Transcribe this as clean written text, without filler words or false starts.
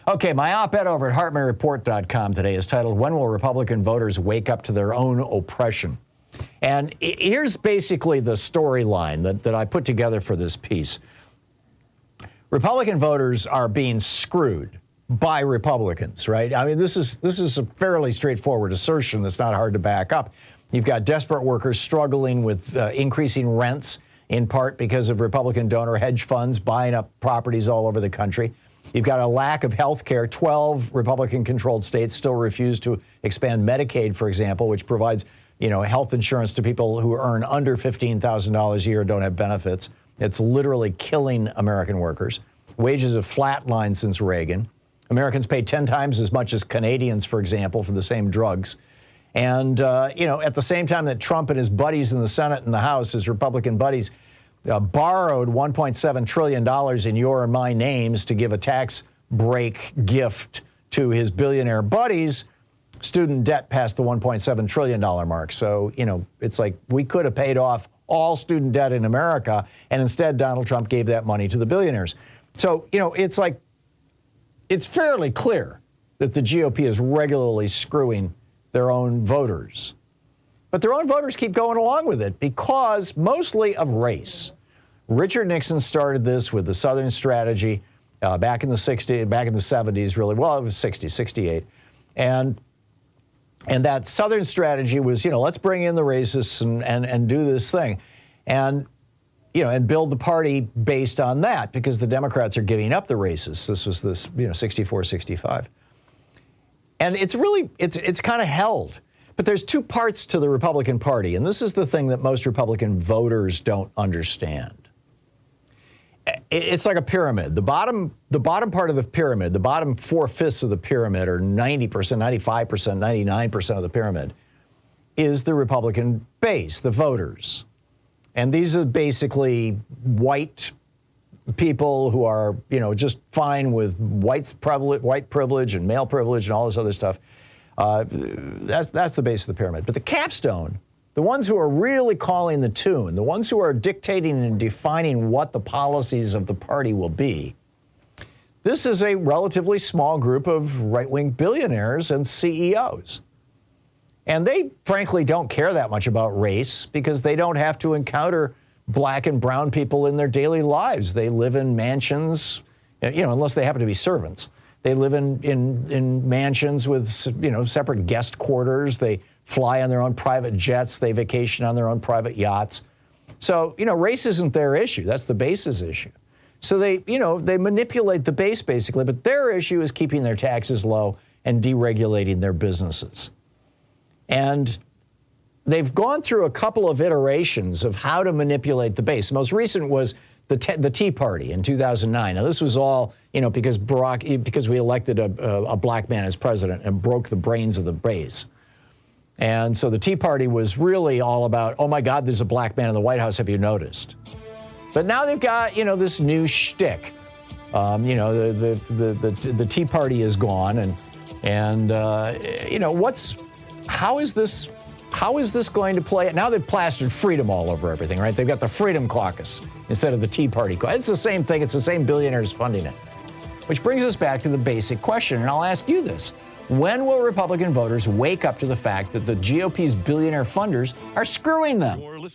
Okay, my op-ed over at HartmannReport.com today is titled, "When Will Republican Voters Wake Up to Their Own Oppression?" And here's basically the storyline that I put together for this piece. Republican voters are being screwed by Republicans, right? I mean, this is a fairly straightforward assertion that's not hard to back up. You've got desperate workers struggling with increasing rents, in part because of Republican donor hedge funds buying up properties all over the country. You've got a lack of health care. 12 Republican-controlled states still refuse to expand Medicaid, for example, which provides, health insurance to people who earn under $15,000 a year and don't have benefits. It's literally killing American workers. Wages have flatlined since Reagan. Americans pay 10 times as much as Canadians, for example, for the same drugs. And, at the same time that Trump and his buddies in the Senate and the House, his Republican buddies, borrowed $1.7 trillion in your and my names to give a tax break gift to his billionaire buddies, student debt passed the $1.7 trillion mark. So, it's like we could have paid off all student debt in America, and instead Donald Trump gave that money to the billionaires. So, it's fairly clear that the GOP is regularly screwing their own voters. But their own voters keep going along with it because mostly of race. Richard Nixon started this with the Southern strategy back in the 70s, really. Well, it was 68. And that Southern strategy was, let's bring in the racists and do this thing. And build the party based on that because the Democrats are giving up the racists. This was 64, 65. And it's kind of held. But there's two parts to the Republican Party, and this is the thing that most Republican voters don't understand. It's like a pyramid. The bottom part of the pyramid, the bottom 4/5 of the pyramid, or 90%, 95%, 99% of the pyramid, is the Republican base, the voters. And these are basically white people who are, just fine with white privilege and male privilege and all this other stuff. That's the base of the pyramid. But the capstone, the ones who are really calling the tune, the ones who are dictating and defining what the policies of the party will be, this is a relatively small group of right-wing billionaires and CEOs. And they, frankly, don't care that much about race because they don't have to encounter black and brown people in their daily lives. They live in mansions, unless they happen to be servants. They live in mansions with, separate guest quarters. They fly on their own private jets. They vacation on their own private yachts. So, race isn't their issue. That's the base's issue. So they manipulate the base basically, but their issue is keeping their taxes low and deregulating their businesses. And they've gone through a couple of iterations of how to manipulate the base. The most recent was the Tea Party in 2009. Now, this was all, because we elected a black man as president and broke the brains of the base. And so the Tea Party was really all about, oh my God, there's a black man in the White House, have you noticed? But now they've got, this new shtick. The Tea Party is gone, how is this going to play? Now they've plastered freedom all over everything, right? They've got the Freedom Caucus instead of the Tea Party. It's the same thing. It's the same billionaires funding it. Which brings us back to the basic question, and I'll ask you this. When will Republican voters wake up to the fact that the GOP's billionaire funders are screwing them?